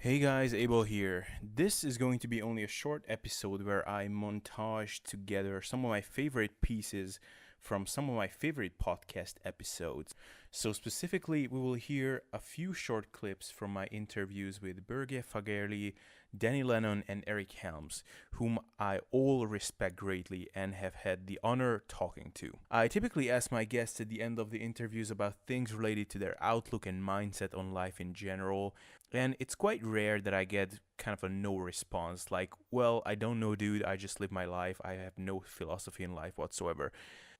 Hey guys, Abel here. This is going to be only a short episode where I montage together some of my favorite pieces from some of my favorite podcast episodes. So, specifically, we will hear a few short clips from my interviews with Borge Fagerli, Danny Lennon, and Eric Helms, whom I all respect greatly and have had the honor talking to. I typically ask my guests at the end of the interviews about things related to their outlook and mindset on life in general, and it's quite rare that I get kind of a no response, like, well, I don't know, dude, I just live my life, I have no philosophy in life whatsoever.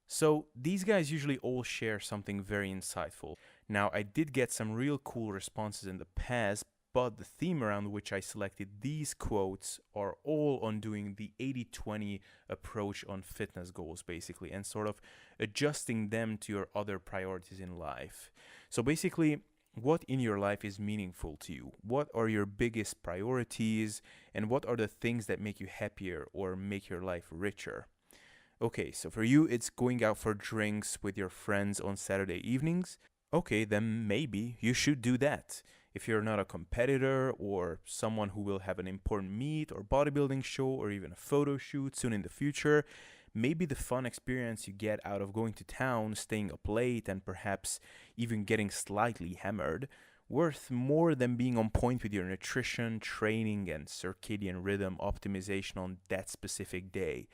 So these guys usually all share something very insightful. Now, I did get some real cool responses in the past, but the theme around which I selected these quotes are all on doing the 80-20 approach on fitness goals, basically, and sort of adjusting them to your other priorities in life. So basically, what in your life is meaningful to you? What are your biggest priorities? And what are the things that make you happier or make your life richer? Okay, so for you, it's going out for drinks with your friends on Saturday evenings. Okay, then maybe you should do that. If you're not a competitor or someone who will have an important meet or bodybuilding show or even a photo shoot soon in the future, maybe the fun experience you get out of going to town, staying up late, and perhaps even getting slightly hammered, worth more than being on point with your nutrition, training, and circadian rhythm optimization on that specific day.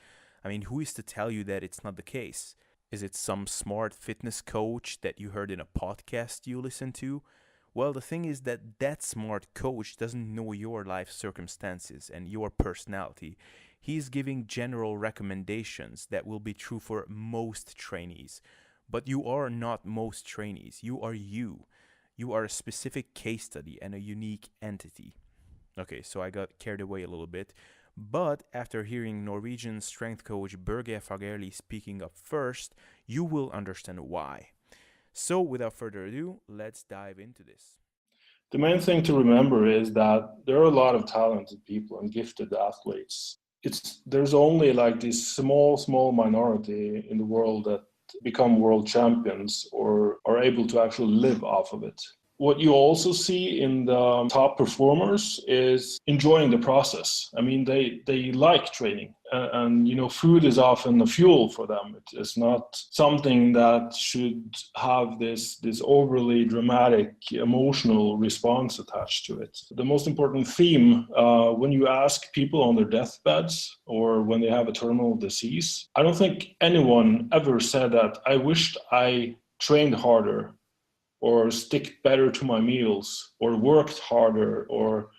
I mean, who is to tell you that it's not the case? Is it some smart fitness coach that you heard in a podcast you listen to? Well, the thing is that that smart coach doesn't know your life circumstances and your personality. He's giving general recommendations that will be true for most trainees. But you are not most trainees. You are you. You are a specific case study and a unique entity. Okay, so I got carried away a little bit. But after hearing Norwegian strength coach Børge Fagerli speaking up first, you will understand why. So, without further ado, let's dive into this. The main thing to remember is that there are a lot of talented people and gifted athletes. There's only like this small minority in the world that become world champions or are able to actually live off of it. What you also see in the top performers is enjoying the process. I mean, they like training, and food is often a fuel for them. It's not something that should have this overly dramatic emotional response attached to it. The most important theme when you ask people on their deathbeds or when they have a terminal disease, I don't think anyone ever said that I wished I trained harder or stick better to my meals or worked harder. Or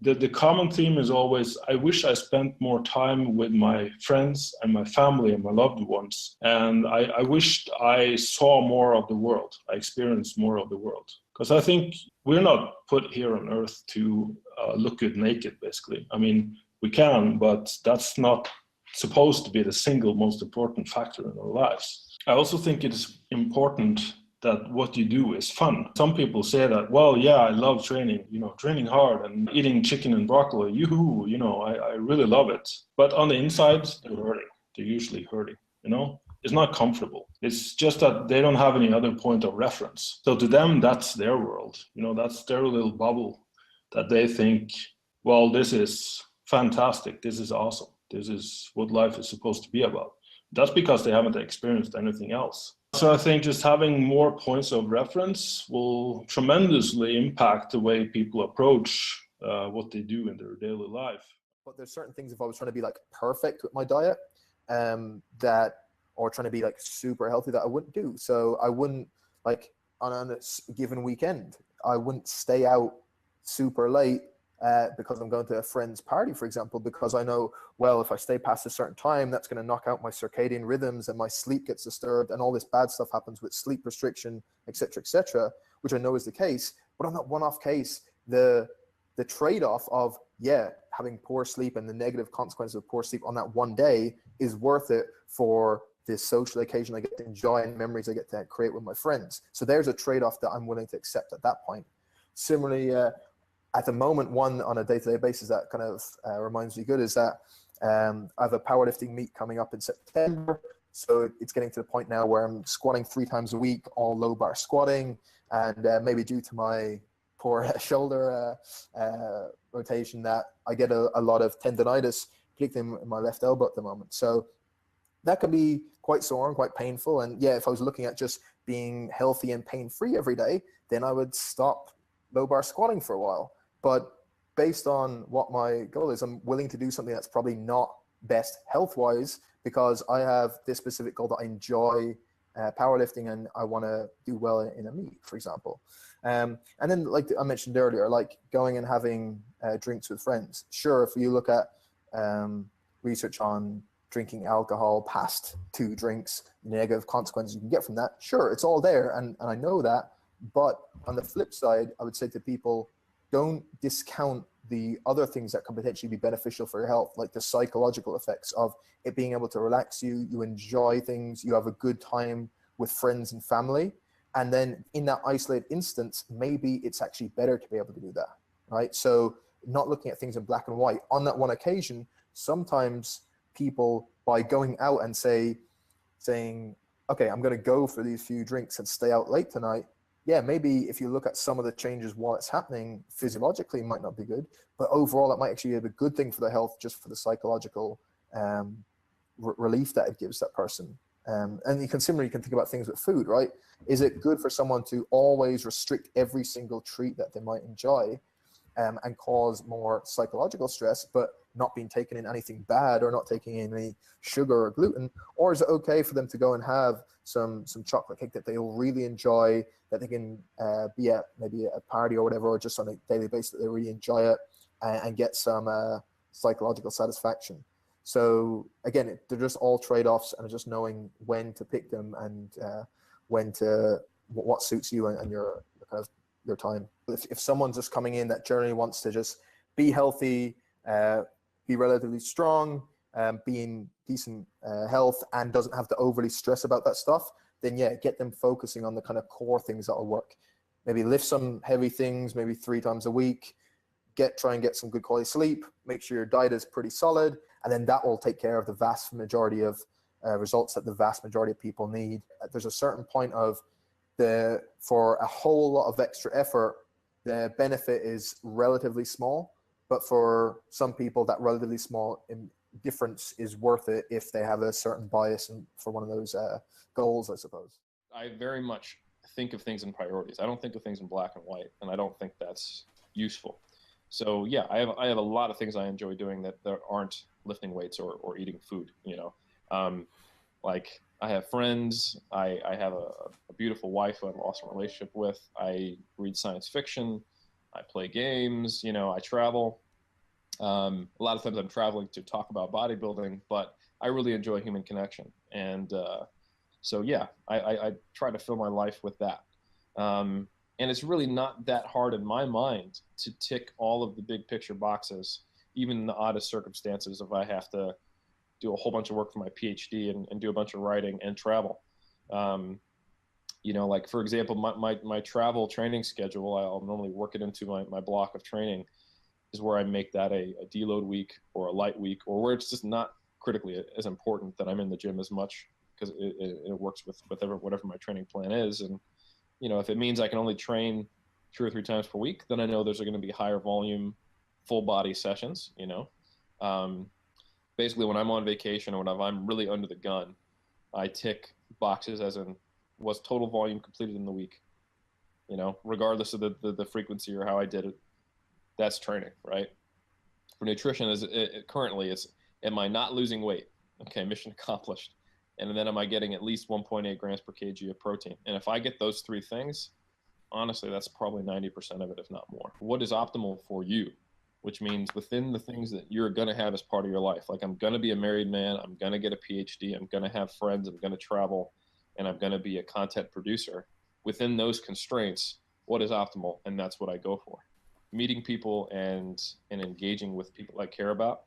the common theme is always, I wish I spent more time with my friends and my family and my loved ones, and I wished I saw more of the world, I experienced more of the world. Because I think we're not put here on earth to look good naked, basically. I mean, we can, but that's not supposed to be the single most important factor in our lives. I also think it's important that what you do is fun. Some people say that, well, yeah, I love training, training hard and eating chicken and broccoli. Yoo-hoo, I really love it. But on the inside, they're hurting. They're usually hurting. It's not comfortable. It's just that they don't have any other point of reference. So to them, that's their world. That's their little bubble that they think, well, this is fantastic. This is awesome. This is what life is supposed to be about. That's because they haven't experienced anything else. So I think just having more points of reference will tremendously impact the way people approach what they do in their daily life. But there's certain things, if I was trying to be like perfect with my diet, that, or trying to be like super healthy, that I wouldn't do. So I wouldn't, like, on a given weekend, I wouldn't stay out super late because I'm going to a friend's party, for example, because I know, well, if I stay past a certain time, that's going to knock out my circadian rhythms and my sleep gets disturbed and all this bad stuff happens with sleep restriction, etc., which I know is the case. But on that one-off case, the trade-off of, yeah, having poor sleep and the negative consequences of poor sleep on that one day is worth it for this social occasion I get to enjoy and memories I get to create with my friends. So there's a trade-off that I'm willing to accept at that point. Similarly, at the moment, one on a day-to-day basis that kind of reminds me good is that I have a powerlifting meet coming up in September. So it's getting to the point now where I'm squatting 3 times a week, all low bar squatting. And maybe due to my poor shoulder rotation that I get a lot of tendonitis, particularly in my left elbow at the moment. So that can be quite sore and quite painful. And yeah, if I was looking at just being healthy and pain-free every day, then I would stop low bar squatting for a while. But based on what my goal is, I'm willing to do something that's probably not best health-wise because I have this specific goal that I enjoy powerlifting and I want to do well in a meet, for example. And then, like I mentioned earlier, like going and having drinks with friends. Sure, if you look at research on drinking alcohol past 2 drinks, negative consequences you can get from that, sure, it's all there, and I know that. But on the flip side, I would say to people, don't discount the other things that can potentially be beneficial for your health, like the psychological effects of it being able to relax you, you enjoy things, you have a good time with friends and family. And then in that isolated instance, maybe it's actually better to be able to do that, right? So not looking at things in black and white. On that one occasion, sometimes people, by going out and saying, okay, I'm going to go for these few drinks and stay out late tonight. Yeah, maybe if you look at some of the changes while it's happening, physiologically it might not be good, but overall it might actually be a good thing for the health, just for the psychological relief that it gives that person. And you can think about things with food, right? Is it good for someone to always restrict every single treat that they might enjoy and cause more psychological stress, but not being taken in anything bad or not taking in any sugar or gluten? Or is it okay for them to go and have some chocolate cake that they'll really enjoy, that they can be at maybe a party or whatever, or just on a daily basis that they really enjoy it and get some psychological satisfaction? So again, they're just all trade-offs, and just knowing when to pick them and what suits you and your kind of your time. If someone's just coming in that generally wants to just be healthy, be relatively strong, be in decent health, and doesn't have to overly stress about that stuff, then yeah, get them focusing on the kind of core things that will work. Maybe lift some heavy things, maybe 3 times a week. Try and get some good quality sleep. Make sure your diet is pretty solid, and then that will take care of the vast majority of results that the vast majority of people need. There's a certain point of for a whole lot of extra effort, the benefit is relatively small, but for some people, that relatively small difference is worth it if they have a certain bias for one of those goals, I suppose. I very much think of things in priorities. I don't think of things in black and white, and I don't think that's useful. So yeah, I have a lot of things I enjoy doing that aren't lifting weights or eating food. Like I have friends. I have a beautiful wife who I have an awesome relationship with. I read science fiction. I play games. I travel. A lot of times I'm traveling to talk about bodybuilding, but I really enjoy human connection. And so yeah, I try to fill my life with that. And it's really not that hard in my mind to tick all of the big picture boxes, even in the oddest circumstances. If I have to do a whole bunch of work for my PhD and do a bunch of writing and travel, like for example, my travel training schedule, I'll normally work it into my block of training, is where I make that a deload week or a light week, or where it's just not critically as important that I'm in the gym as much, because it works with whatever my training plan is. And if it means I can only train 2 or 3 times per week, then I know there's going to be higher volume, full body sessions. Basically, when I'm on vacation or when I'm really under the gun, I tick boxes as in was total volume completed in the week. Regardless of the frequency or how I did it, that's training, right? For nutrition, currently it's, am I not losing weight? Okay, mission accomplished. And then am I getting at least 1.8 grams per kg of protein? And if I get those 3 things, honestly, that's probably 90% of it, if not more. What is optimal for you? Which means within the things that you're going to have as part of your life. Like, I'm going to be a married man. I'm going to get a PhD. I'm going to have friends. I'm going to travel. And I'm going to be a content producer. Within those constraints, what is optimal? And that's what I go for. Meeting people and engaging with people I care about.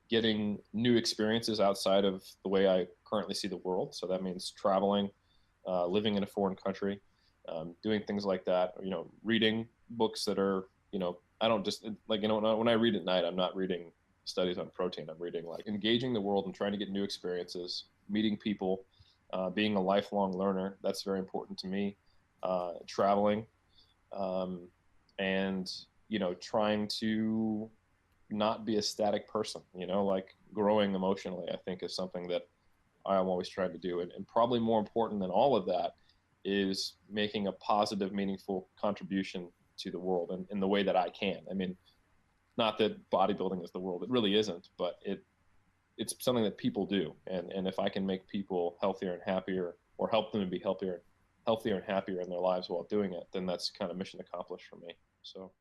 Getting new experiences outside of the way I currently see the world. So that means traveling, living in a foreign country, doing things like that. Reading books that are, I don't just when I read at night, I'm not reading studies on protein. I'm reading like engaging the world and trying to get new experiences, meeting people, being a lifelong learner. That's very important to me. Traveling, and trying to not be a static person. Like growing emotionally, I think is something that I'm always trying to do, and probably more important than all of that is making a positive, meaningful contribution to the world in the way that I can. I mean, not that bodybuilding is the world; it really isn't, but it's something that people do, and if I can make people healthier and happier, or help them to be healthier and happier in their lives while doing it, then that's kind of mission accomplished for me. So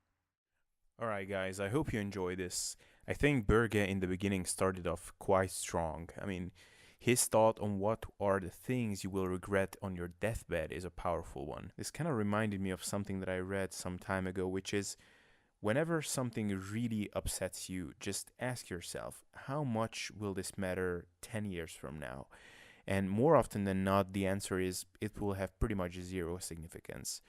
Alright, guys, I hope you enjoy this. I think Berge in the beginning started off quite strong. I mean, his thought on what are the things you will regret on your deathbed is a powerful one. This kind of reminded me of something that I read some time ago, which is whenever something really upsets you, just ask yourself, how much will this matter 10 years from now? And more often than not, the answer is it will have pretty much zero significance.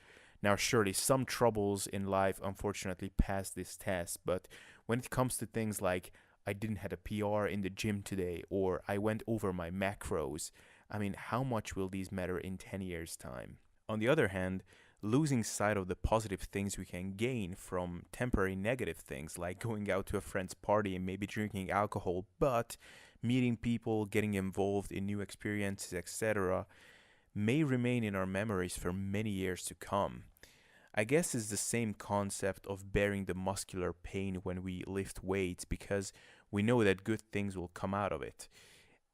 Now, surely some troubles in life unfortunately pass this test, but when it comes to things like I didn't have a PR in the gym today or I went over my macros, I mean, how much will these matter in 10 years' time? On the other hand, losing sight of the positive things we can gain from temporary negative things like going out to a friend's party and maybe drinking alcohol, but meeting people, getting involved in new experiences, etc., may remain in our memories for many years to come. I guess it's the same concept of bearing the muscular pain when we lift weights because we know that good things will come out of it.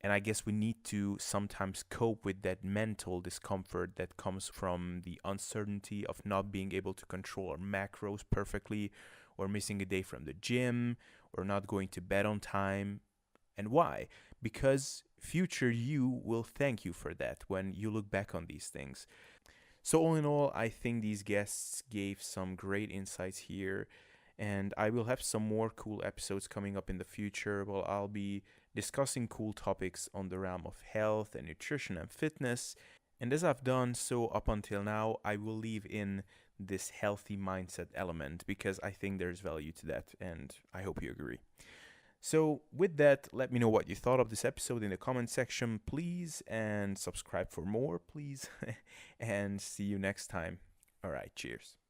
And I guess we need to sometimes cope with that mental discomfort that comes from the uncertainty of not being able to control our macros perfectly, or missing a day from the gym, or not going to bed on time. And why? Because future you will thank you for that when you look back on these things. So, all in all, I think these guests gave some great insights here, and I will have some more cool episodes coming up in the future. Well, I'll be discussing cool topics on the realm of health and nutrition and fitness. And as I've done so up until now, I will leave in this healthy mindset element because I think there's value to that, and I hope you agree. So, with that, let me know what you thought of this episode in the comment section, please, and subscribe for more, please. And see you next time. All right, cheers.